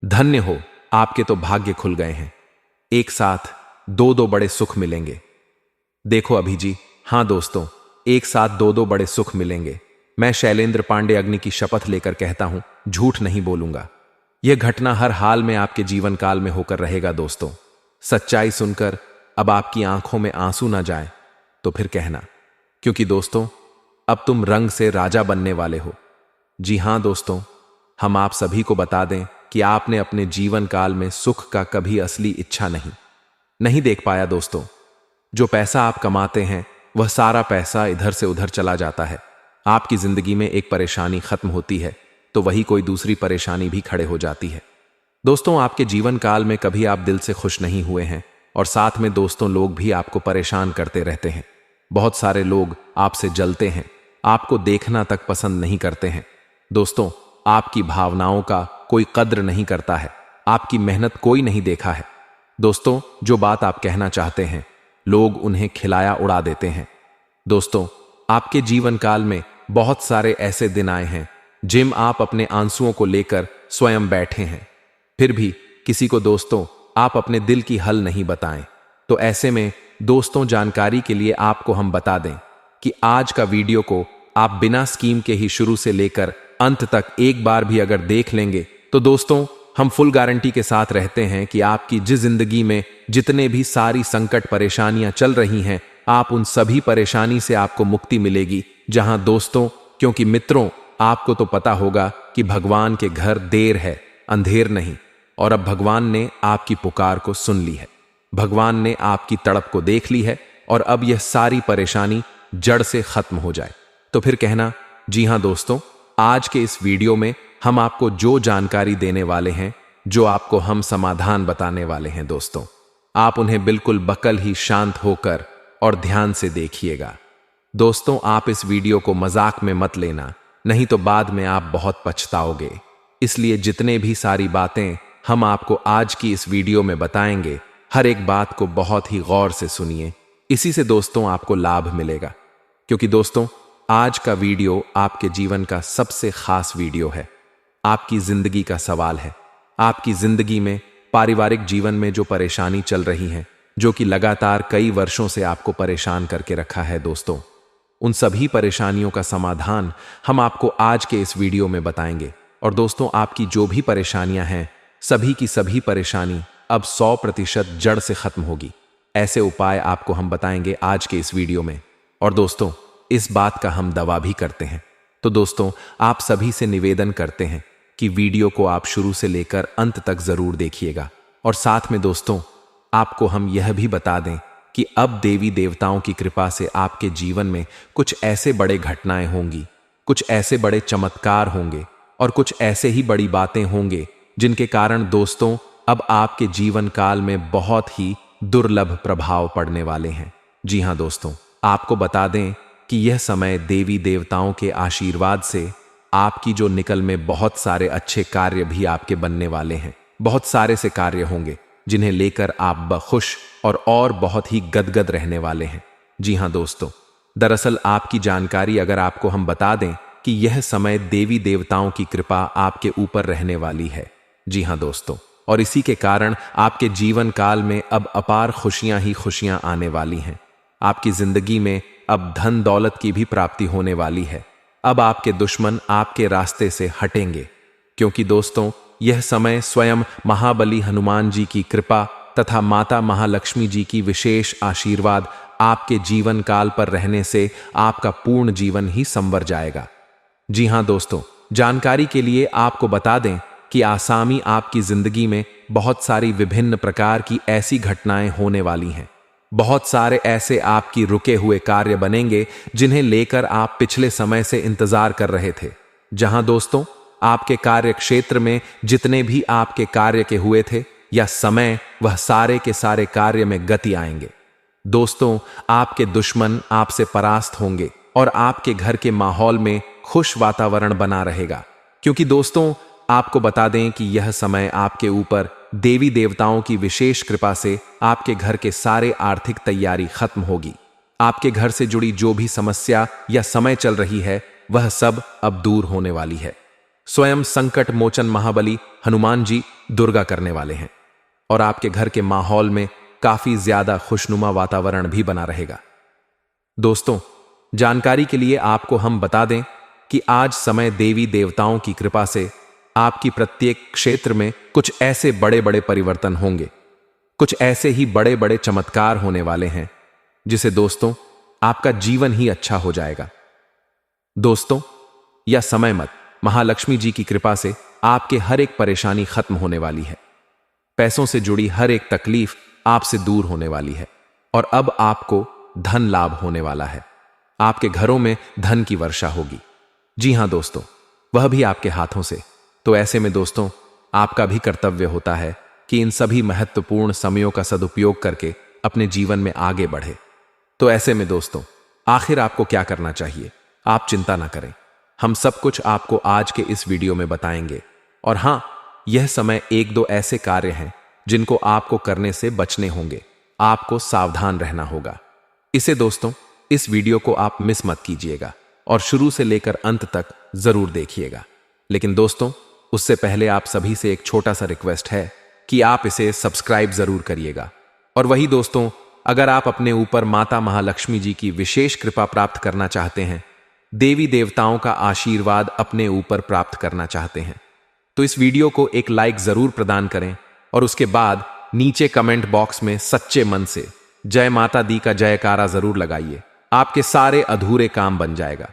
धन्य हो, आपके तो भाग्य खुल गए हैं। एक साथ दो दो बड़े सुख मिलेंगे। देखो अभी जी, हां दोस्तों, एक साथ दो दो बड़े सुख मिलेंगे। मैं शैलेंद्र पांडे अग्नि की शपथ लेकर कहता हूं, झूठ नहीं बोलूंगा। यह घटना हर हाल में आपके जीवन काल में होकर रहेगा दोस्तों। सच्चाई सुनकर अब आपकी आंखों में आंसू ना जाए तो फिर कहना, क्योंकि दोस्तों अब तुम रंग से राजा बनने वाले हो। जी हां दोस्तों, हम आप सभी को बता दें कि आपने अपने जीवन काल में सुख का कभी असली इच्छा नहीं देख पाया दोस्तों। जो पैसा आप कमाते हैं वह सारा पैसा इधर से उधर चला जाता है। आपकी जिंदगी में एक परेशानी खत्म होती है तो वही कोई दूसरी परेशानी भी खड़े हो जाती है। दोस्तों, आपके जीवन काल में कभी आप दिल से खुश नहीं हुए हैं और साथ में दोस्तों लोग भी आपको परेशान करते रहते हैं। बहुत सारे लोग आपसे जलते हैं, आपको देखना तक पसंद नहीं करते हैं। दोस्तों, आपकी भावनाओं का कोई कद्र नहीं करता है, आपकी मेहनत कोई नहीं देखा है। दोस्तों, जो बात आप कहना चाहते हैं लोग उन्हें खिलाया उड़ा देते हैं। दोस्तों, आपके जीवन काल में बहुत सारे ऐसे दिन आए हैं जिम आप अपने आंसुओं को लेकर स्वयं बैठे हैं, फिर भी किसी को दोस्तों आप अपने दिल की हल नहीं बताएं। तो ऐसे में दोस्तों, जानकारी के लिए आपको हम बता दें कि आज का वीडियो को आप बिना स्कीम के ही शुरू से लेकर अंत तक एक बार भी अगर देख लेंगे तो दोस्तों हम फुल गारंटी के साथ रहते हैं कि आपकी जिस जिंदगी में जितने भी सारी संकट परेशानियां चल रही हैं, आप उन सभी परेशानी से आपको मुक्ति मिलेगी। जहां दोस्तों, क्योंकि मित्रों, आपको तो पता होगा कि भगवान के घर देर है, अंधेर नहीं। और अब भगवान ने आपकी पुकार को सुन ली है, भगवान ने आपकी तड़प को देख ली है और अब यह सारी परेशानी जड़ से खत्म हो जाए तो फिर कहना। जी हां दोस्तों, आज के इस वीडियो में हम आपको जो जानकारी देने वाले हैं, जो आपको हम समाधान बताने वाले हैं दोस्तों, आप उन्हें बिल्कुल बकल ही शांत होकर और ध्यान से देखिएगा। दोस्तों, आप इस वीडियो को मजाक में मत लेना, नहीं तो बाद में आप बहुत पछताओगे। इसलिए जितने भी सारी बातें हम आपको आज की इस वीडियो में बताएंगे, हर एक बात को बहुत ही गौर से सुनिए। इसी से दोस्तों आपको लाभ मिलेगा, क्योंकि दोस्तों आज का वीडियो आपके जीवन का सबसे खास वीडियो है। आपकी जिंदगी का सवाल है। आपकी जिंदगी में पारिवारिक जीवन में जो परेशानी चल रही है, जो कि लगातार कई वर्षों से आपको परेशान करके रखा है दोस्तों, उन सभी परेशानियों का समाधान हम आपको आज के इस वीडियो में बताएंगे। और दोस्तों, आपकी जो भी परेशानियां हैं, सभी की सभी परेशानी अब 100% जड़ से खत्म होगी। ऐसे उपाय आपको हम बताएंगे आज के इस वीडियो में। और दोस्तों, इस बात का हम दावा भी करते हैं। तो दोस्तों, आप सभी से निवेदन करते हैं कि वीडियो को आप शुरू से लेकर अंत तक जरूर देखिएगा। और साथ में दोस्तों, आपको हम यह भी बता दें कि अब देवी देवताओं की कृपा से आपके जीवन में कुछ ऐसे बड़े घटनाएं होंगी, कुछ ऐसे बड़े चमत्कार होंगे और कुछ ऐसे ही बड़ी बातें होंगे जिनके कारण दोस्तों अब आपके जीवन काल में बहुत ही दुर्लभ प्रभाव पड़ने वाले हैं। जी हां दोस्तों, आपको बता दें कि यह समय देवी देवताओं के आशीर्वाद से आपकी जो निकल में बहुत सारे अच्छे कार्य भी आपके बनने वाले हैं। बहुत सारे से कार्य होंगे जिन्हें लेकर आप बखुश और बहुत ही गदगद रहने वाले हैं। जी हां दोस्तों, दरअसल आपकी जानकारी अगर आपको हम बता दें कि यह समय देवी देवताओं की कृपा आपके ऊपर रहने वाली है। जी हां दोस्तों, और इसी के कारण आपके जीवन काल में अब अपार खुशियां ही खुशियां आने वाली हैं। आपकी जिंदगी में अब धन दौलत की भी प्राप्ति होने वाली है। अब आपके दुश्मन आपके रास्ते से हटेंगे, क्योंकि दोस्तों यह समय स्वयं महाबली हनुमान जी की कृपा तथा माता महालक्ष्मी जी की विशेष आशीर्वाद आपके जीवन काल पर रहने से आपका पूर्ण जीवन ही संवर जाएगा। जी हां दोस्तों, जानकारी के लिए आपको बता दें कि आसामी आपकी जिंदगी में बहुत सारी विभिन्न प्रकार की ऐसी घटनाएं होने वाली हैं। बहुत सारे ऐसे आपकी रुके हुए कार्य बनेंगे जिन्हें लेकर आप पिछले समय से इंतजार कर रहे थे। जहां दोस्तों आपके कार्य क्षेत्र में जितने भी आपके कार्य के हुए थे या समय, वह सारे के सारे कार्य में गति आएंगे। दोस्तों, आपके दुश्मन आपसे परास्त होंगे और आपके घर के माहौल में खुश वातावरण बना रहेगा, क्योंकि दोस्तों आपको बता दें कि यह समय आपके ऊपर देवी देवताओं की विशेष कृपा से आपके घर के सारे आर्थिक तैयारी खत्म होगी। आपके घर से जुड़ी जो भी समस्या या समय चल रही है, वह सब अब दूर होने वाली है। स्वयं संकट मोचन महाबली हनुमान जी दुर्गा करने वाले हैं और आपके घर के माहौल में काफी ज्यादा खुशनुमा वातावरण भी बना रहेगा। दोस्तों, जानकारी के लिए आपको हम बता दें कि आज समय देवी देवताओं की कृपा से आपकी प्रत्येक क्षेत्र में कुछ ऐसे बड़े बड़े परिवर्तन होंगे, कुछ ऐसे ही बड़े बड़े चमत्कार होने वाले हैं जिसे दोस्तों आपका जीवन ही अच्छा हो जाएगा। दोस्तों, यह समय मत महालक्ष्मी जी की कृपा से आपके हर एक परेशानी खत्म होने वाली है। पैसों से जुड़ी हर एक तकलीफ आपसे दूर होने वाली है और अब आपको धन लाभ होने वाला है। आपके घरों में धन की वर्षा होगी। जी हां दोस्तों, वह भी आपके हाथों से। तो ऐसे में दोस्तों आपका भी कर्तव्य होता है कि इन सभी महत्वपूर्ण समयों का सदुपयोग करके अपने जीवन में आगे बढ़े। तो ऐसे में दोस्तों आखिर आपको क्या करना चाहिए? आप चिंता ना करें, हम सब कुछ आपको आज के इस वीडियो में बताएंगे। और हां, यह समय एक दो ऐसे कार्य हैं जिनको आपको करने से बचने होंगे, आपको सावधान रहना होगा। इसे दोस्तों इस वीडियो को आप मिस मत कीजिएगा और शुरू से लेकर अंत तक जरूर देखिएगा। लेकिन दोस्तों उससे पहले आप सभी से एक छोटा सा रिक्वेस्ट है कि आप इसे सब्सक्राइब जरूर करिएगा। और वही दोस्तों, अगर आप अपने ऊपर माता महालक्ष्मी जी की विशेष कृपा प्राप्त करना चाहते हैं, देवी देवताओं का आशीर्वाद अपने ऊपर प्राप्त करना चाहते हैं, तो इस वीडियो को एक लाइक जरूर प्रदान करें और उसके बाद नीचे कमेंट बॉक्स में सच्चे मन से जय माता दी का जयकारा जरूर लगाइए। आपके सारे अधूरे काम बन जाएगा।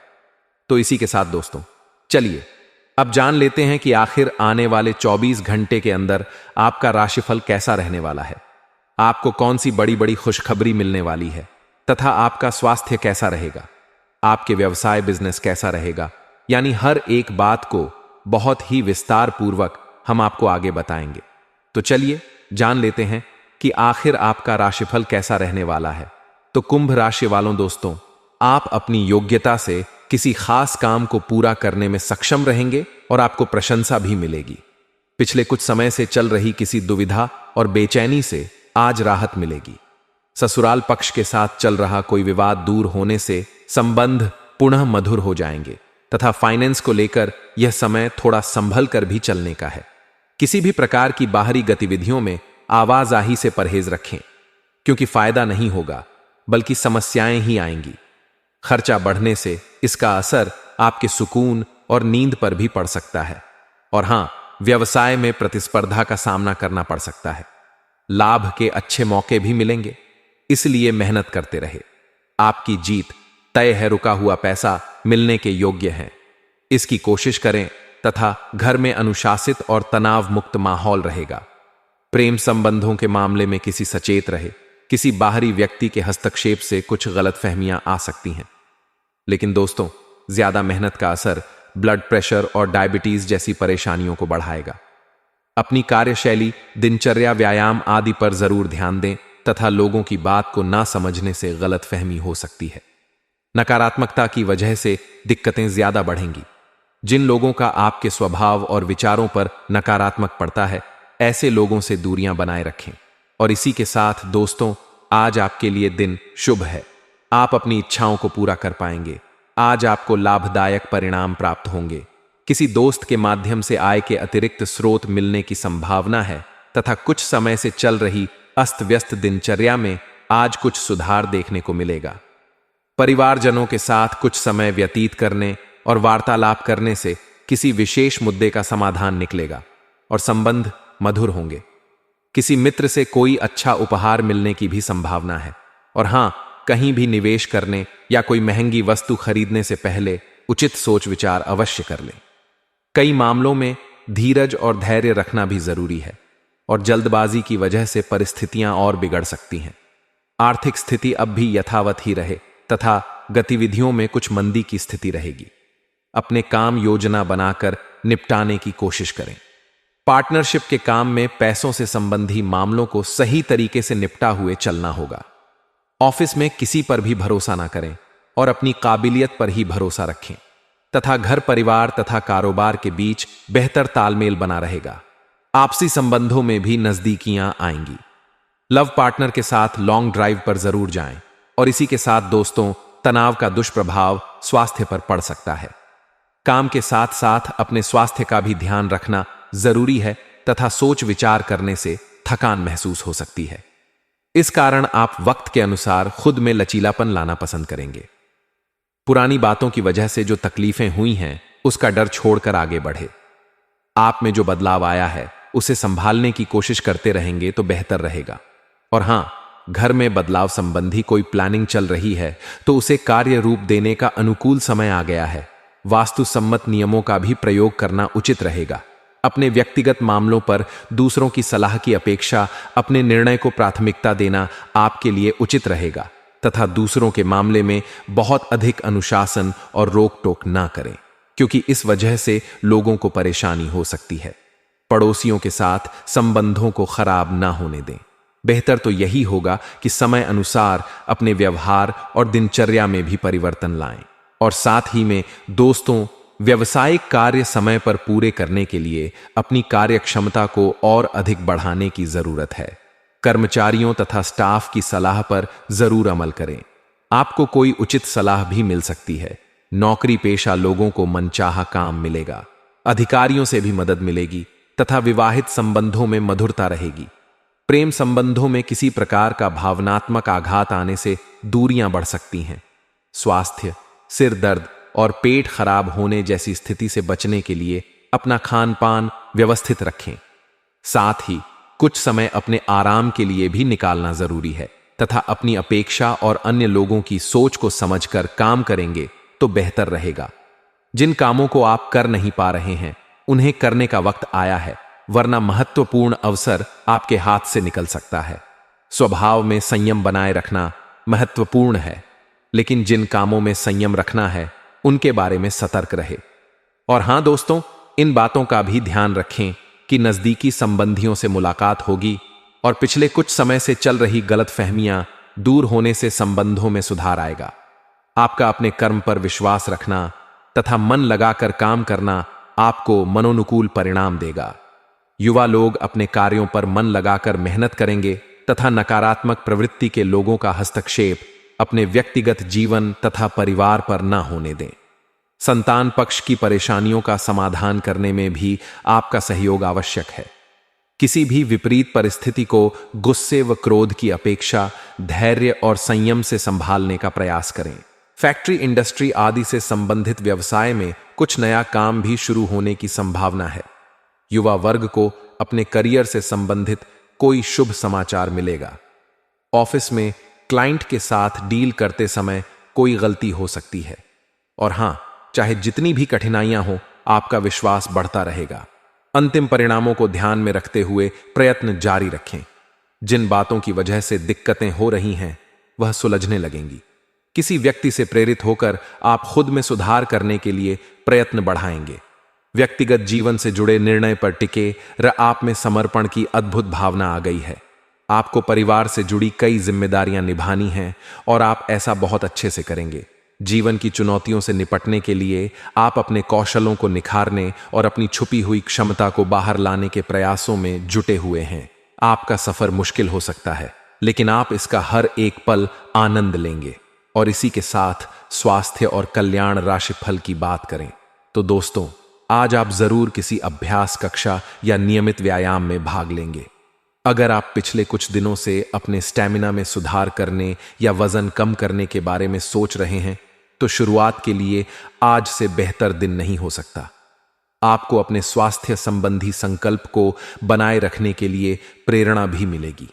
तो इसी के साथ दोस्तों चलिए अब जान लेते हैं कि आखिर आने वाले 24 घंटे के अंदर आपका राशिफल कैसा रहने वाला है, आपको कौन सी बड़ी बड़ी खुशखबरी मिलने वाली है तथा आपका स्वास्थ्य कैसा रहेगा, आपके व्यवसाय बिजनेस कैसा रहेगा। यानी हर एक बात को बहुत ही विस्तार पूर्वक हम आपको आगे बताएंगे। तो चलिए जान लेते हैं कि आखिर आपका राशिफल कैसा रहने वाला है। तो कुंभ राशि वालों दोस्तों, आप अपनी योग्यता से किसी खास काम को पूरा करने में सक्षम रहेंगे और आपको प्रशंसा भी मिलेगी। पिछले कुछ समय से चल रही किसी दुविधा और बेचैनी से आज राहत मिलेगी। ससुराल पक्ष के साथ चल रहा कोई विवाद दूर होने से संबंध पुनः मधुर हो जाएंगे तथा फाइनेंस को लेकर यह समय थोड़ा संभल कर भी चलने का है। किसी भी प्रकार की बाहरी गतिविधियों में आवाजाही से परहेज रखें, क्योंकि फायदा नहीं होगा बल्कि समस्याएं ही आएंगी। खर्चा बढ़ने से इसका असर आपके सुकून और नींद पर भी पड़ सकता है। और हां, व्यवसाय में प्रतिस्पर्धा का सामना करना पड़ सकता है। लाभ के अच्छे मौके भी मिलेंगे, इसलिए मेहनत करते रहे। आपकी जीत तय है, रुका हुआ पैसा मिलने के योग्य है, इसकी कोशिश करें तथा घर में अनुशासित और तनाव मुक्त माहौल रहेगा। प्रेम संबंधों के मामले में किसी सचेत रहे, किसी बाहरी व्यक्ति के हस्तक्षेप से कुछ गलतफहमियां आ सकती हैं। लेकिन दोस्तों ज्यादा मेहनत का असर ब्लड प्रेशर और डायबिटीज जैसी परेशानियों को बढ़ाएगा। अपनी कार्यशैली, दिनचर्या, व्यायाम आदि पर जरूर ध्यान दें तथा लोगों की बात को ना समझने से गलतफहमी हो सकती है। नकारात्मकता की वजह से दिक्कतें ज्यादा बढ़ेंगी। जिन लोगों का आपके स्वभाव और विचारों पर नकारात्मक पड़ता है, ऐसे लोगों से दूरियां बनाए रखें। और इसी के साथ दोस्तों आज आपके लिए दिन शुभ है। आप अपनी इच्छाओं को पूरा कर पाएंगे। आज आपको लाभदायक परिणाम प्राप्त होंगे। किसी दोस्त के माध्यम से आय के अतिरिक्त स्रोत मिलने की संभावना है तथा कुछ समय से चल रही अस्त व्यस्त दिनचर्या में आज कुछ सुधार देखने को मिलेगा। परिवारजनों के साथ कुछ समय व्यतीत करने और वार्तालाप करने से किसी विशेष मुद्दे का समाधान निकलेगा और संबंध मधुर होंगे। किसी मित्र से कोई अच्छा उपहार मिलने की भी संभावना है। और हां, कहीं भी निवेश करने या कोई महंगी वस्तु खरीदने से पहले उचित सोच विचार अवश्य कर लें। कई मामलों में धीरज और धैर्य रखना भी जरूरी है और जल्दबाजी की वजह से परिस्थितियां और बिगड़ सकती हैं। आर्थिक स्थिति अब भी यथावत ही रहे तथा गतिविधियों में कुछ मंदी की स्थिति रहेगी। अपने काम योजना बनाकर निपटाने की कोशिश करें। पार्टनरशिप के काम में पैसों से संबंधी मामलों को सही तरीके से निपटा हुए चलना होगा। ऑफिस में किसी पर भी भरोसा ना करें और अपनी काबिलियत पर ही भरोसा रखें तथा घर परिवार तथा कारोबार के बीच बेहतर तालमेल बना रहेगा। आपसी संबंधों में भी नजदीकियां आएंगी। लव पार्टनर के साथ लॉन्ग ड्राइव पर जरूर जाएं। और इसी के साथ दोस्तों तनाव का दुष्प्रभाव स्वास्थ्य पर पड़ सकता है। काम के साथ साथ अपने स्वास्थ्य का भी ध्यान रखना जरूरी है तथा सोच विचार करने से थकान महसूस हो सकती है। इस कारण आप वक्त के अनुसार खुद में लचीलापन लाना पसंद करेंगे। पुरानी बातों की वजह से जो तकलीफें हुई हैं उसका डर छोड़कर आगे बढ़े। आप में जो बदलाव आया है उसे संभालने की कोशिश करते रहेंगे तो बेहतर रहेगा। और हां, घर में बदलाव संबंधी कोई प्लानिंग चल रही है तो उसे कार्य रूप देने का अनुकूल समय आ गया है। वास्तु सम्मत नियमों का भी प्रयोग करना उचित रहेगा। अपने व्यक्तिगत मामलों पर दूसरों की सलाह की अपेक्षा अपने निर्णय को प्राथमिकता देना आपके लिए उचित रहेगा तथा दूसरों के मामले में बहुत अधिक अनुशासन और रोक टोक ना करें, क्योंकि इस वजह से लोगों को परेशानी हो सकती है। पड़ोसियों के साथ संबंधों को खराब ना होने दें। बेहतर तो यही होगा कि समय अनुसार अपने व्यवहार और दिनचर्या में भी परिवर्तन लाएं और साथ ही में दोस्तों, व्यवसायिक कार्य समय पर पूरे करने के लिए अपनी कार्य क्षमता को और अधिक बढ़ाने की जरूरत है। कर्मचारियों तथा स्टाफ की सलाह पर जरूर अमल करें। आपको कोई उचित सलाह भी मिल सकती है। नौकरी पेशा लोगों को मनचाहा काम मिलेगा। अधिकारियों से भी मदद मिलेगी तथा विवाहित संबंधों में मधुरता रहेगी। प्रेम संबंधों में किसी प्रकार का भावनात्मक आघात आने से दूरियां बढ़ सकती हैं। स्वास्थ्य, सिर दर्द और पेट खराब होने जैसी स्थिति से बचने के लिए अपना खान पान व्यवस्थित रखें। साथ ही कुछ समय अपने आराम के लिए भी निकालना जरूरी है तथा अपनी अपेक्षा और अन्य लोगों की सोच को समझकर काम करेंगे तो बेहतर रहेगा। जिन कामों को आप कर नहीं पा रहे हैं उन्हें करने का वक्त आया है, वरना महत्वपूर्ण अवसर आपके हाथ से निकल सकता है। स्वभाव में संयम बनाए रखना महत्वपूर्ण है, लेकिन जिन कामों में संयम रखना है उनके बारे में सतर्क रहे। और हां दोस्तों, इन बातों का भी ध्यान रखें कि नजदीकी संबंधियों से मुलाकात होगी और पिछले कुछ समय से चल रही गलतफहमियां दूर होने से संबंधों में सुधार आएगा। आपका अपने कर्म पर विश्वास रखना तथा मन लगाकर काम करना आपको मनोनुकूल परिणाम देगा। युवा लोग अपने कार्यों पर मन लगाकर मेहनत करेंगे तथा नकारात्मक प्रवृत्ति के लोगों का हस्तक्षेप अपने व्यक्तिगत जीवन तथा परिवार पर न होने दें। संतान पक्ष की परेशानियों का समाधान करने में भी आपका सहयोग आवश्यक है। किसी भी विपरीत परिस्थिति को गुस्से व क्रोध की अपेक्षा धैर्य और संयम से संभालने का प्रयास करें। फैक्ट्री, इंडस्ट्री आदि से संबंधित व्यवसाय में कुछ नया काम भी शुरू होने की संभावना है। युवा वर्ग को अपने करियर से संबंधित कोई शुभ समाचार मिलेगा। ऑफिस में क्लाइंट के साथ डील करते समय कोई गलती हो सकती है। और हां, चाहे जितनी भी कठिनाइयां हो, आपका विश्वास बढ़ता रहेगा। अंतिम परिणामों को ध्यान में रखते हुए प्रयत्न जारी रखें। जिन बातों की वजह से दिक्कतें हो रही हैं वह सुलझने लगेंगी। किसी व्यक्ति से प्रेरित होकर आप खुद में सुधार करने के लिए प्रयत्न बढ़ाएंगे। व्यक्तिगत जीवन से जुड़े निर्णय पर टिके र आप में समर्पण की अद्भुत भावना आ गई है। आपको परिवार से जुड़ी कई जिम्मेदारियां निभानी हैं और आप ऐसा बहुत अच्छे से करेंगे। जीवन की चुनौतियों से निपटने के लिए आप अपने कौशलों को निखारने और अपनी छुपी हुई क्षमता को बाहर लाने के प्रयासों में जुटे हुए हैं। आपका सफर मुश्किल हो सकता है, लेकिन आप इसका हर एक पल आनंद लेंगे। और इसी के साथ स्वास्थ्य और कल्याण राशिफल की बात करें तो दोस्तों, आज आप जरूर किसी अभ्यास कक्षा या नियमित व्यायाम में भाग लेंगे। अगर आप पिछले कुछ दिनों से अपने स्टैमिना में सुधार करने या वजन कम करने के बारे में सोच रहे हैं तो शुरुआत के लिए आज से बेहतर दिन नहीं हो सकता। आपको अपने स्वास्थ्य संबंधी संकल्प को बनाए रखने के लिए प्रेरणा भी मिलेगी।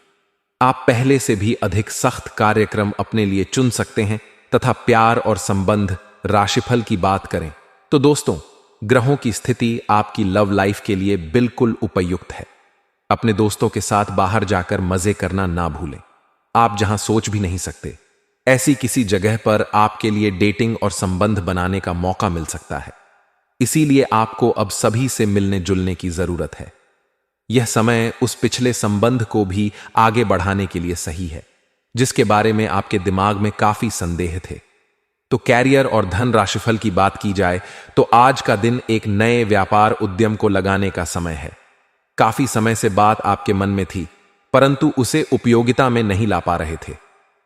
आप पहले से भी अधिक सख्त कार्यक्रम अपने लिए चुन सकते हैं तथा प्यार और संबंध राशिफल की बात करें तो दोस्तों, ग्रहों की स्थिति आपकी लव लाइफ के लिए बिल्कुल उपयुक्त है। अपने दोस्तों के साथ बाहर जाकर मजे करना ना भूलें। आप जहां सोच भी नहीं सकते, ऐसी किसी जगह पर आपके लिए डेटिंग और संबंध बनाने का मौका मिल सकता है। इसीलिए आपको अब सभी से मिलने जुलने की जरूरत है। यह समय उस पिछले संबंध को भी आगे बढ़ाने के लिए सही है जिसके बारे में आपके दिमाग में काफी संदेह थे। तो कैरियर और धन राशिफल की बात की जाए तो आज का दिन एक नए व्यापार उद्यम को लगाने का समय है। काफी समय से बात आपके मन में थी, परंतु उसे उपयोगिता में नहीं ला पा रहे थे,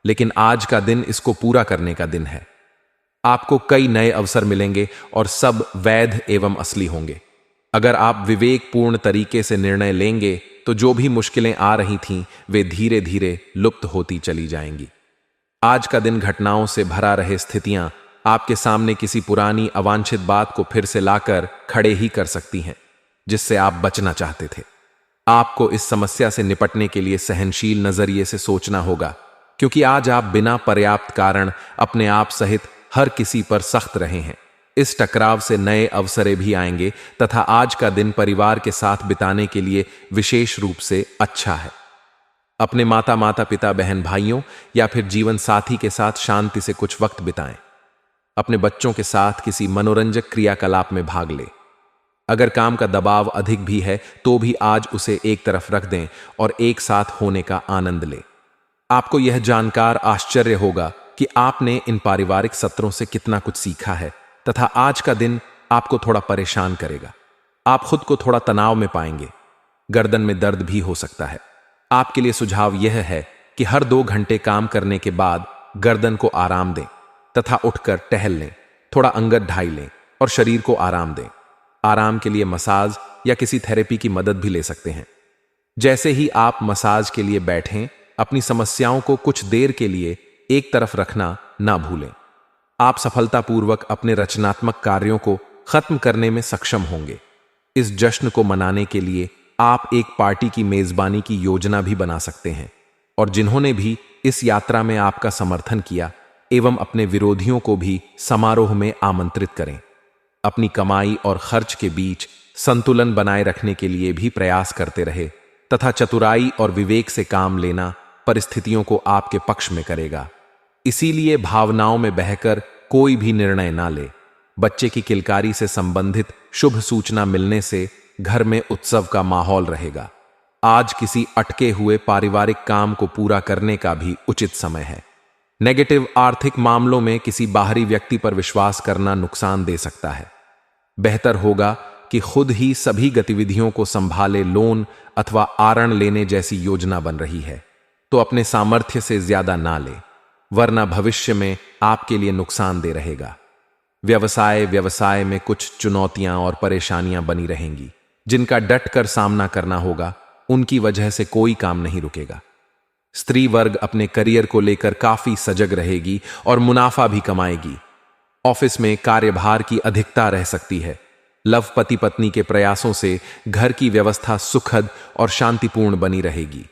लेकिन आज का दिन इसको पूरा करने का दिन है। आपको कई नए अवसर मिलेंगे और सब वैध एवं असली होंगे। अगर आप विवेकपूर्ण तरीके से निर्णय लेंगे तो जो भी मुश्किलें आ रही थीं वे धीरे धीरे लुप्त होती चली जाएंगी। आज का दिन घटनाओं से भरा रहे स्थितियां आपके सामने किसी पुरानी अवांछित बात को फिर से लाकर खड़े ही कर सकती हैं जिससे आप बचना चाहते थे। आपको इस समस्या से निपटने के लिए सहनशील नजरिए से सोचना होगा, क्योंकि आज आप बिना पर्याप्त कारण अपने आप सहित हर किसी पर सख्त रहे हैं। इस टकराव से नए अवसरें भी आएंगे तथा आज का दिन परिवार के साथ बिताने के लिए विशेष रूप से अच्छा है। अपने माता पिता, बहन भाइयों या फिर जीवन साथी के साथ शांति से कुछ वक्त बिताएं। अपने बच्चों के साथ किसी मनोरंजक क्रियाकलाप में भाग लें। अगर काम का दबाव अधिक भी है तो भी आज उसे एक तरफ रख दें और एक साथ होने का आनंद लें। आपको यह जानकर आश्चर्य होगा कि आपने इन पारिवारिक सत्रों से कितना कुछ सीखा है तथा आज का दिन आपको थोड़ा परेशान करेगा। आप खुद को थोड़ा तनाव में पाएंगे। गर्दन में दर्द भी हो सकता है। आपके लिए सुझाव यह है कि हर 2 घंटे काम करने के बाद गर्दन को आराम दें तथा उठकर टहल लें, थोड़ा अंगत ढाई लें और शरीर को आराम दें। आराम के लिए मसाज या किसी थेरेपी की मदद भी ले सकते हैं। जैसे ही आप मसाज के लिए बैठें, अपनी समस्याओं को कुछ देर के लिए एक तरफ रखना ना भूलें। आप सफलतापूर्वक अपने रचनात्मक कार्यों को खत्म करने में सक्षम होंगे। इस जश्न को मनाने के लिए आप एक पार्टी की मेजबानी की योजना भी बना सकते हैं और जिन्होंने भी इस यात्रा में आपका समर्थन किया एवं अपने विरोधियों को भी समारोह में आमंत्रित करें। अपनी कमाई और खर्च के बीच संतुलन बनाए रखने के लिए भी प्रयास करते रहे तथा चतुराई और विवेक से काम लेना परिस्थितियों को आपके पक्ष में करेगा। इसीलिए भावनाओं में बहकर कोई भी निर्णय ना ले। बच्चे की किलकारी से संबंधित शुभ सूचना मिलने से घर में उत्सव का माहौल रहेगा। आज किसी अटके हुए पारिवारिक काम को पूरा करने का भी उचित समय है। नेगेटिव आर्थिक मामलों में किसी बाहरी व्यक्ति पर विश्वास करना नुकसान दे सकता है। बेहतर होगा कि खुद ही सभी गतिविधियों को संभाले। लोन अथवा आरण लेने जैसी योजना बन रही है तो अपने सामर्थ्य से ज्यादा ना ले, वरना भविष्य में आपके लिए नुकसानदेह रहेगा। व्यवसाय में कुछ चुनौतियां और परेशानियां बनी रहेंगी जिनका डट कर सामना करना होगा। उनकी वजह से कोई काम नहीं रुकेगा। स्त्री वर्ग अपने करियर को लेकर काफी सजग रहेगी और मुनाफा भी कमाएगी। ऑफिस में कार्यभार की अधिकता रह सकती है। लव पति पत्नी के प्रयासों से घर की व्यवस्था सुखद और शांतिपूर्ण बनी रहेगी।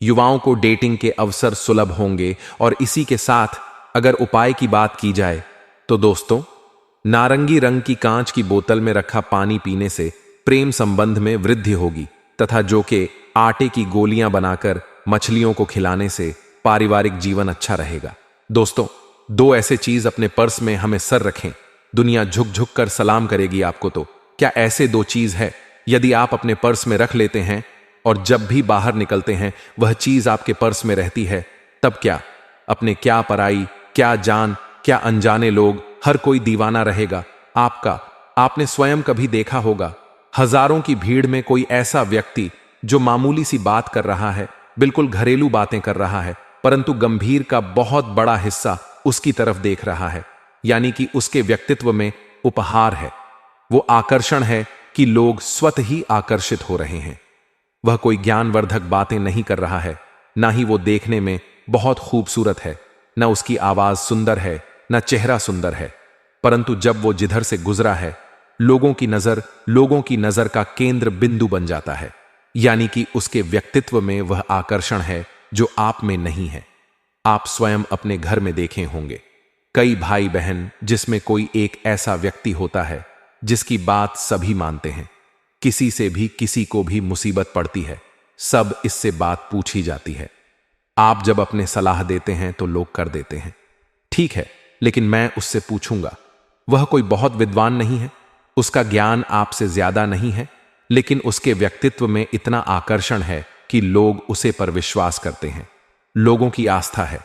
युवाओं को डेटिंग के अवसर सुलभ होंगे और इसी के साथ अगर उपाय की बात की जाए तो दोस्तों, नारंगी रंग की कांच की बोतल में रखा पानी पीने से प्रेम संबंध में वृद्धि होगी तथा जो कि आटे की गोलियां बनाकर मछलियों को खिलाने से पारिवारिक जीवन अच्छा रहेगा। दोस्तों, 2 ऐसे चीज अपने पर्स में हमेशा रखें। दुनिया झुक झुक कर सलाम करेगी आपको। तो क्या ऐसे 2 चीज है यदि आप अपने पर्स में रख लेते हैं और जब भी बाहर निकलते हैं वह चीज आपके पर्स में रहती है, तब क्या अपने क्या पराई, क्या जान, क्या अनजाने लोग, हर कोई दीवाना रहेगा आपका। आपने स्वयं कभी देखा होगा हजारों की भीड़ में कोई ऐसा व्यक्ति जो मामूली सी बात कर रहा है, बिल्कुल घरेलू बातें कर रहा है, परंतु गंभीर का बहुत बड़ा हिस्सा उसकी तरफ देख रहा है। यानी कि उसके व्यक्तित्व में उपहार है, वो आकर्षण है कि लोग स्वतः ही आकर्षित हो रहे हैं। वह कोई ज्ञानवर्धक बातें नहीं कर रहा है, ना ही वो देखने में बहुत खूबसूरत है, ना उसकी आवाज सुंदर है, ना चेहरा सुंदर है, परंतु जब वो जिधर से गुजरा है लोगों की नजर का केंद्र बिंदु बन जाता है। यानी कि उसके व्यक्तित्व में वह आकर्षण है जो आप में नहीं है। आप स्वयं अपने घर में देखे होंगे कई भाई बहन जिसमें कोई एक ऐसा व्यक्ति होता है जिसकी बात सभी मानते हैं। किसी से भी किसी को भी मुसीबत पड़ती है, सब इससे बात पूछी जाती है। आप जब अपने सलाह देते हैं तो लोग कर देते हैं, ठीक है, लेकिन मैं उससे पूछूंगा। वह कोई बहुत विद्वान नहीं है, उसका ज्ञान आपसे ज्यादा नहीं है, लेकिन उसके व्यक्तित्व में इतना आकर्षण है कि लोग उसे पर विश्वास करते हैं। लोगों की आस्था है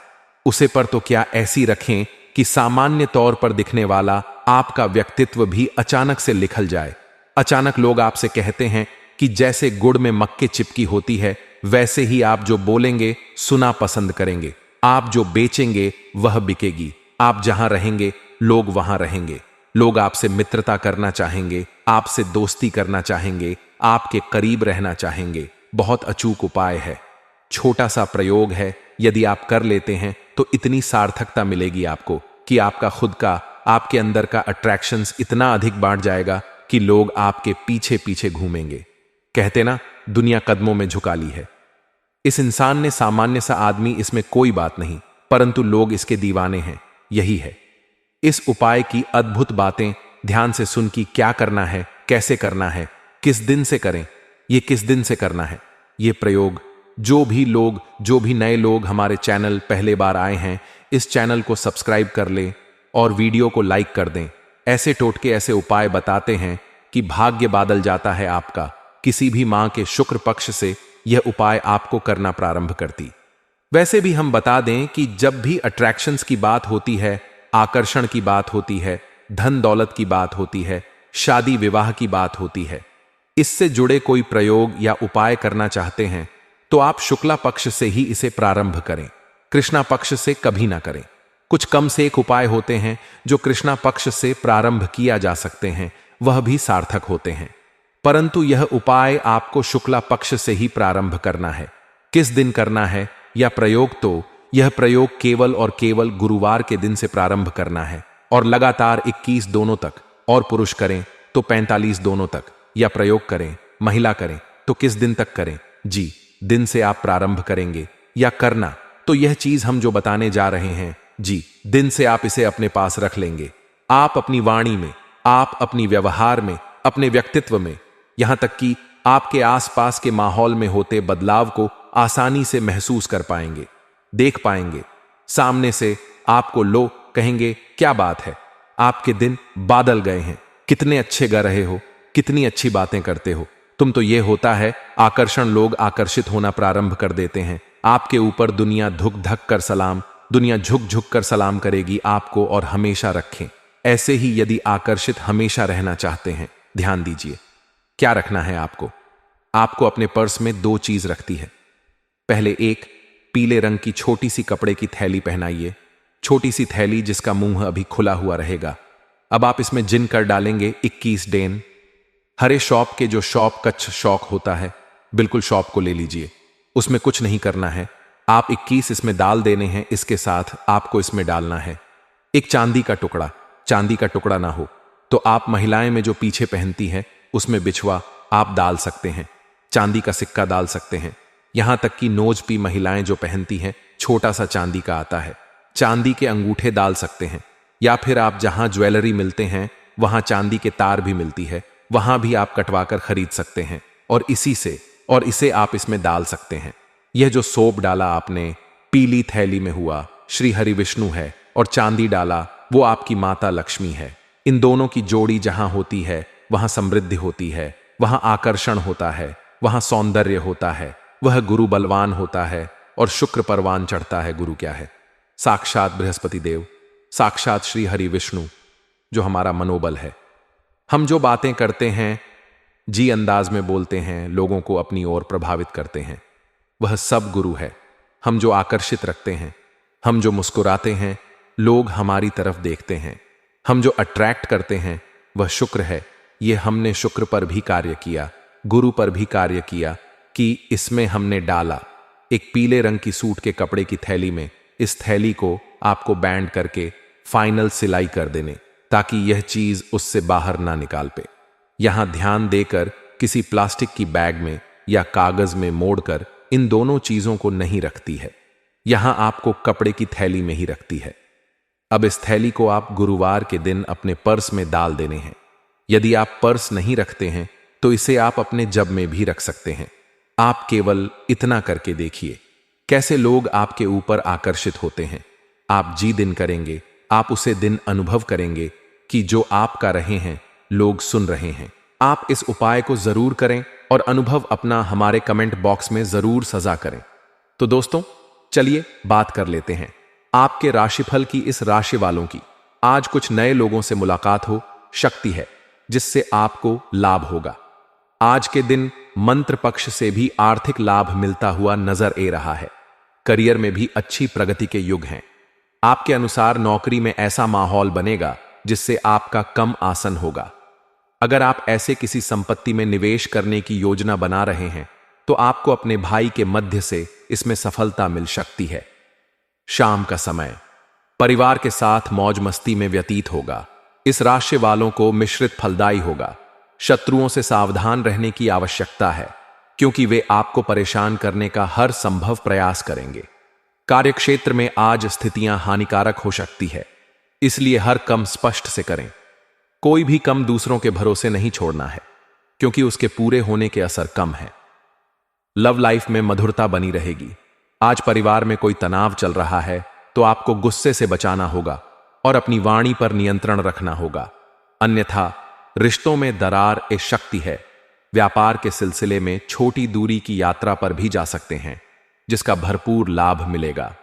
उसे पर, तो क्या ऐसी रखें कि सामान्य तौर पर दिखने वाला आपका व्यक्तित्व भी अचानक से लिखल जाए। अचानक लोग आपसे कहते हैं कि जैसे गुड़ में मक्के चिपकी होती है, वैसे ही आप जो बोलेंगे सुना पसंद करेंगे। आप जो बेचेंगे वह बिकेगी। आप जहां रहेंगे लोग वहां रहेंगे। लोग आपसे मित्रता करना चाहेंगे, आपसे दोस्ती करना चाहेंगे, आपके करीब रहना चाहेंगे। बहुत अचूक उपाय है, छोटा सा प्रयोग है। यदि आप कर लेते हैं तो इतनी सार्थकता मिलेगी आपको कि आपका खुद का, आपके अंदर का अट्रैक्शंस इतना अधिक बढ़ जाएगा कि लोग आपके पीछे पीछे घूमेंगे। कहते ना, दुनिया कदमों में झुका ली है। इस इंसान ने, सामान्य सा आदमी, इसमें कोई बात नहीं, परंतु लोग इसके दीवाने हैं। यही है इस उपाय की अद्भुत बातें। ध्यान से सुन कि क्या करना है, कैसे करना है, किस दिन से करें, ये किस दिन से करना है ये प्रयोग। जो भी नए लोग हमारे चैनल पहले बार आए हैं, इस चैनल को सब्सक्राइब कर लें और वीडियो को लाइक कर दें। ऐसे टोटके, ऐसे उपाय बताते हैं कि भाग्य बादल जाता है आपका। किसी भी मां के शुक्र पक्ष से यह उपाय आपको करना प्रारंभ करती। वैसे भी हम बता दें कि जब भी अट्रैक्शंस की बात होती है, आकर्षण की बात होती है, धन दौलत की बात होती है, शादी विवाह की बात होती है, इससे जुड़े कोई प्रयोग या उपाय करना चाहते हैं तो आप शुक्ला पक्ष से ही इसे प्रारंभ करें, कृष्णा पक्ष से कभी ना करें। कुछ कम से एक उपाय होते हैं जो कृष्णा पक्ष से प्रारंभ किया जा सकते हैं, वह भी सार्थक होते हैं, परंतु यह उपाय आपको शुक्ला पक्ष से ही प्रारंभ करना है। किस दिन करना है या प्रयोग, तो यह प्रयोग केवल और केवल गुरुवार के दिन से प्रारंभ करना है और लगातार 21 दोनों तक, और पुरुष करें तो 45 दोनों तक, या प्रयोग करें, महिला करें तो किस दिन तक करें। जी, दिन से आप प्रारंभ करेंगे या करना, तो यह चीज हम जो बताने जा रहे हैं, जी, दिन से आप इसे अपने पास रख लेंगे। आप अपनी वाणी में, आप अपनी व्यवहार में, अपने व्यक्तित्व में, यहां तक कि आपके आसपास के माहौल में होते बदलाव को आसानी से महसूस कर पाएंगे, देख पाएंगे। सामने से आपको लोग कहेंगे, क्या बात है, आपके दिन बादल गए हैं, कितने अच्छे गा रहे हो, कितनी अच्छी बातें करते हो तुम। तो यह होता है आकर्षण। लोग आकर्षित होना प्रारंभ कर देते हैं आपके ऊपर। दुनिया धुक धक कर सलाम, दुनिया झुक झुक कर सलाम करेगी आपको और हमेशा रखें। ऐसे ही यदि आकर्षित हमेशा रहना चाहते हैं, ध्यान दीजिए क्या रखना है आपको। आपको अपने पर्स में 2 चीज रखती है। पहले एक पीले रंग की छोटी सी कपड़े की थैली पहनाइए, छोटी सी थैली जिसका मुंह अभी खुला हुआ रहेगा। अब आप इसमें जिन कर डालेंगे 21 डेन। हरे शॉप के, जो शॉप कच्छ शौक होता है, बिल्कुल शॉप को ले लीजिए, उसमें कुछ नहीं करना है। आप 21 इसमें डाल देने हैं। इसके साथ आपको इसमें डालना है एक चांदी का टुकड़ा। चांदी का टुकड़ा ना हो तो आप महिलाएं में जो पीछे पहनती हैं उसमें बिछवा आप डाल सकते हैं, चांदी का सिक्का डाल सकते हैं। यहां तक कि नोजपी महिलाएं जो पहनती हैं, छोटा सा चांदी का आता है, चांदी के अंगूठे डाल सकते हैं। या फिर आप जहां ज्वेलरी मिलते हैं वहां चांदी के तार भी मिलती है, वहां भी आप कटवाकर खरीद सकते हैं और इसे आप इसमें डाल सकते हैं। यह जो सोप डाला आपने पीली थैली में हुआ, श्री हरि विष्णु है, और चांदी डाला वो आपकी माता लक्ष्मी है। इन दोनों की जोड़ी जहां होती है वहां समृद्धि होती है, वहां आकर्षण होता है, वहां सौंदर्य होता है, वह गुरु बलवान होता है और शुक्र परवान चढ़ता है। गुरु क्या है? साक्षात बृहस्पति देव, साक्षात श्री हरि विष्णु, जो हमारा मनोबल है। हम जो बातें करते हैं, जी अंदाज में बोलते हैं, लोगों को अपनी ओर प्रभावित करते हैं, वह सब गुरु है। हम जो आकर्षित रखते हैं, हम जो मुस्कुराते हैं, लोग हमारी तरफ देखते हैं, हम जो अट्रैक्ट करते हैं, वह शुक्र है। ये हमने शुक्र पर भी कार्य किया, गुरु पर भी कार्य किया कि इसमें हमने डाला एक पीले रंग की सूट के कपड़े की थैली में। इस थैली को आपको बैंड करके फाइनल सिलाई कर देने, ताकि यह चीज उससे बाहर ना निकाल पे। यहां ध्यान देकर किसी प्लास्टिक की बैग में या कागज में मोड़कर इन दोनों चीजों को नहीं रखती है, यहां आपको कपड़े की थैली में ही रखती है। अब इस थैली को आप गुरुवार के दिन अपने पर्स में डाल देने हैं। यदि आप पर्स नहीं रखते हैं तो इसे आप अपने जब में भी रख सकते हैं। आप केवल इतना करके देखिए कैसे लोग आपके ऊपर आकर्षित होते हैं। आप जी दिन करेंगे, आप उसे दिन अनुभव करेंगे कि जो आपका रहे हैं लोग सुन रहे हैं। आप इस उपाय को जरूर करें और अनुभव अपना हमारे कमेंट बॉक्स में जरूर सजा करें। तो दोस्तों, चलिए बात कर लेते हैं आपके राशिफल की। इस राशि वालों की आज कुछ नए लोगों से मुलाकात हो शक्ति है, जिससे आपको लाभ होगा। आज के दिन मंत्र पक्ष से भी आर्थिक लाभ मिलता हुआ नजर आ रहा है। करियर में भी अच्छी प्रगति के युग हैं आपके अनुसार नौकरी में ऐसा माहौल बनेगा जिससे आपका कम आसन होगा। अगर आप ऐसे किसी संपत्ति में निवेश करने की योजना बना रहे हैं तो आपको अपने भाई के मध्य से इसमें सफलता मिल सकती है। शाम का समय परिवार के साथ मौज मस्ती में व्यतीत होगा। इस राशि वालों को मिश्रित फलदायी होगा। शत्रुओं से सावधान रहने की आवश्यकता है क्योंकि वे आपको परेशान करने का हर संभव प्रयास करेंगे। कार्यक्षेत्र में आज स्थितियां हानिकारक हो सकती है, इसलिए हर काम स्पष्ट से करें। कोई भी काम दूसरों के भरोसे नहीं छोड़ना है क्योंकि उसके पूरे होने के असर कम है। लव लाइफ में मधुरता बनी रहेगी। आज परिवार में कोई तनाव चल रहा है तो आपको गुस्से से बचाना होगा और अपनी वाणी पर नियंत्रण रखना होगा, अन्यथा रिश्तों में दरार एक शक्ति है। व्यापार के सिलसिले में छोटी दूरी की यात्रा पर भी जा सकते हैं जिसका भरपूर लाभ मिलेगा।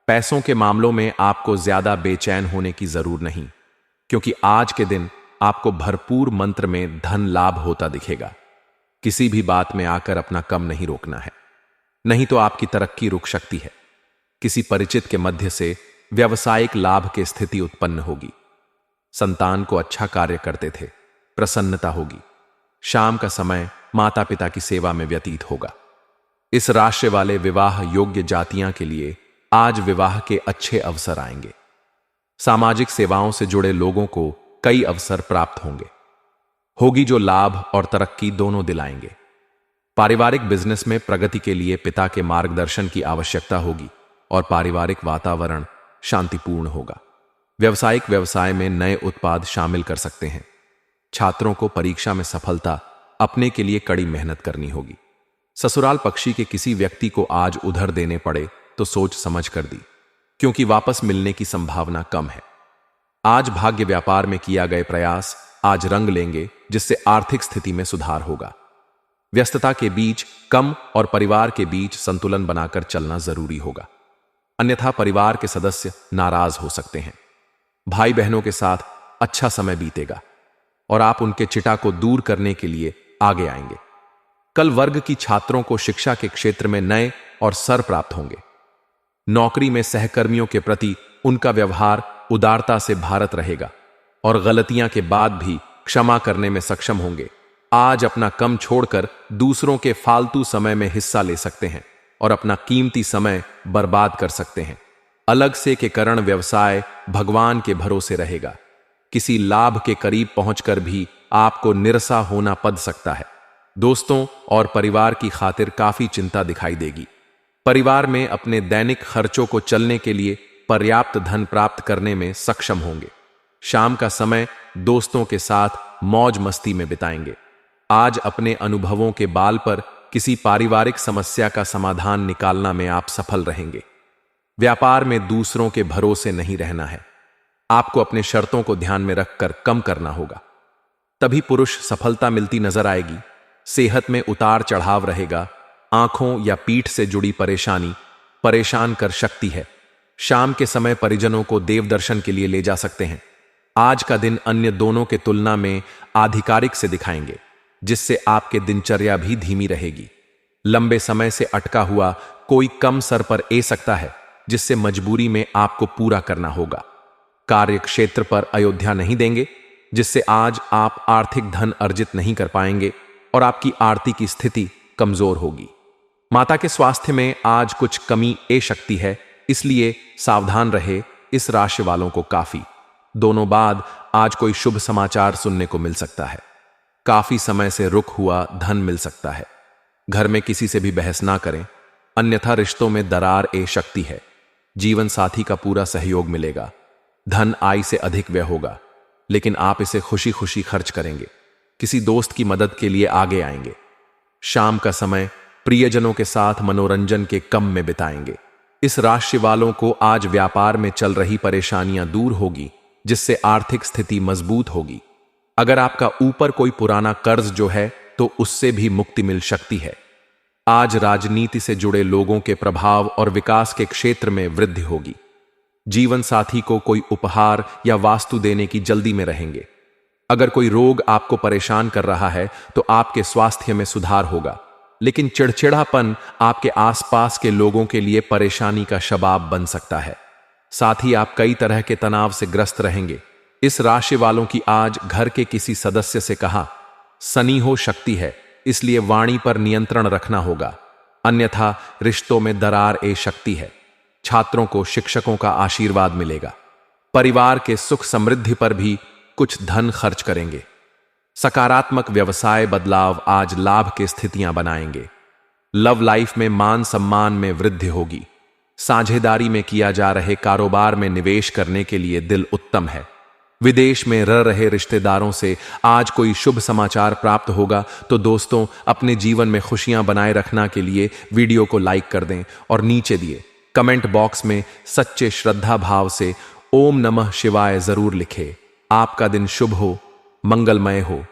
पैसों के मामलों में आपको ज्यादा बेचैन होने की जरूरत नहीं क्योंकि आज के दिन आपको भरपूर मंत्र में धन लाभ होता दिखेगा। किसी भी बात में आकर अपना कम नहीं रोकना है, नहीं तो आपकी तरक्की रुक सकती है। किसी परिचित के मध्य से व्यावसायिक लाभ की स्थिति उत्पन्न होगी। संतान को अच्छा कार्य करते थे, प्रसन्नता होगी। शाम का समय माता पिता की सेवा में व्यतीत होगा। इस राशि वाले विवाह योग्य जातियां के लिए आज विवाह के अच्छे अवसर आएंगे। सामाजिक सेवाओं से जुड़े लोगों को कई अवसर प्राप्त होगी जो लाभ और तरक्की दोनों दिलाएंगे। पारिवारिक बिजनेस में प्रगति के लिए पिता के मार्गदर्शन की आवश्यकता होगी और पारिवारिक वातावरण शांतिपूर्ण होगा। व्यावसायिक व्यवसाय में नए उत्पाद शामिल कर सकते हैं। छात्रों को परीक्षा में सफलता अपने के लिए कड़ी मेहनत करनी होगी। ससुराल पक्षी के किसी व्यक्ति को आज उधार देने पड़े तो सोच समझ कर दी क्योंकि वापस मिलने की संभावना कम है। आज भाग्य व्यापार में किया गए प्रयास आज रंग लेंगे जिससे आर्थिक स्थिति में सुधार होगा। व्यस्तता के बीच कम और परिवार के बीच संतुलन बनाकर चलना जरूरी होगा, अन्यथा परिवार के सदस्य नाराज हो सकते हैं। भाई बहनों के साथ अच्छा समय बीतेगा और आप उनके चिटा को दूर करने के लिए आगे आएंगे। कल वर्ग की छात्रों को शिक्षा के क्षेत्र में नए और सर प्राप्त होंगे। नौकरी में सहकर्मियों के प्रति उनका व्यवहार उदारता से भारत रहेगा और गलतियां के बाद भी क्षमा करने में सक्षम होंगे। आज अपना कम छोड़कर दूसरों के फालतू समय में हिस्सा ले सकते हैं और अपना कीमती समय बर्बाद कर सकते हैं। अलग से के कारण व्यवसाय भगवान के भरोसे रहेगा। किसी लाभ के करीब पहुंचकर भी आपको निराशा होना पड़ सकता है। दोस्तों और परिवार की खातिर काफी चिंता दिखाई देगी। परिवार में अपने दैनिक खर्चों को चलने के लिए पर्याप्त धन प्राप्त करने में सक्षम होंगे। शाम का समय दोस्तों के साथ मौज मस्ती में बिताएंगे। आज अपने अनुभवों के बाल पर किसी पारिवारिक समस्या का समाधान निकालना में आप सफल रहेंगे। व्यापार में दूसरों के भरोसे नहीं रहना है। आपको अपने शर्तों को ध्यान में रखकर कम करना होगा, तभी पुरुष सफलता मिलती नजर आएगी। सेहत में उतार चढ़ाव रहेगा। आंखों या पीठ से जुड़ी परेशानी परेशान कर सकती है। शाम के समय परिजनों को देव दर्शन के लिए ले जा सकते हैं। आज का दिन अन्य दोनों के तुलना में आधिकारिक से दिखाएंगे जिससे आपके दिनचर्या भी धीमी रहेगी। लंबे समय से अटका हुआ कोई कम सर पर ए सकता है जिससे मजबूरी में आपको पूरा करना होगा। कार्य क्षेत्र पर अयोध्या नहीं देंगे जिससे आज आप आर्थिक धन अर्जित नहीं कर पाएंगे और आपकी आर्थिक की स्थिति कमजोर होगी। माता के स्वास्थ्य में आज कुछ कमी ए सकती है, इसलिए सावधान रहे। इस राशि वालों को काफी दोनों बाद आज कोई शुभ समाचार सुनने को मिल सकता है। काफी समय से रुक हुआ धन मिल सकता है। घर में किसी से भी बहस ना करें, अन्यथा रिश्तों में दरार ए सकती है। जीवन साथी का पूरा सहयोग मिलेगा। धन आय से अधिक व्यय होगा, लेकिन आप इसे खुशी खुशी खर्च करेंगे। किसी दोस्त की मदद के लिए आगे आएंगे। शाम का समय प्रियजनों के साथ मनोरंजन के कम में बिताएंगे। इस राशि वालों को आज व्यापार में चल रही परेशानियां दूर होगी जिससे आर्थिक स्थिति मजबूत होगी। अगर आपका ऊपर कोई पुराना कर्ज जो है तो उससे भी मुक्ति मिल सकती है। आज राजनीति से जुड़े लोगों के प्रभाव और विकास के क्षेत्र में वृद्धि होगी। जीवन साथी को कोई उपहार या वास्तु देने की जल्दी में रहेंगे। अगर कोई रोग आपको परेशान कर रहा है तो आपके स्वास्थ्य में सुधार होगा, लेकिन चिड़चिड़ापन आपके आसपास के लोगों के लिए परेशानी का शबाब बन सकता है। साथ ही आप कई तरह के तनाव से ग्रस्त रहेंगे। इस राशि वालों की आज घर के किसी सदस्य से कहा, शनि हो शक्ति है, इसलिए वाणी पर नियंत्रण रखना होगा, अन्यथा रिश्तों में दरार ए शक्ति है। छात्रों को शिक्षकों का आशीर्वाद मिलेगा। परिवार के सुख समृद्धि पर भी कुछ धन खर्च करेंगे। सकारात्मक व्यवसाय बदलाव आज लाभ की स्थितियां बनाएंगे। लव लाइफ में मान सम्मान में वृद्धि होगी। साझेदारी में किया जा रहे कारोबार में निवेश करने के लिए दिल उत्तम है। विदेश में रह रहे रिश्तेदारों से आज कोई शुभ समाचार प्राप्त होगा, तो दोस्तों अपने जीवन में खुशियां बनाए रखने के लिए वीडियो को लाइक कर दें और नीचे दिए कमेंट बॉक्स में सच्चे श्रद्धा भाव से ओम नमः शिवाय जरूर लिखें। आपका दिन शुभ हो, मंगलमय हो।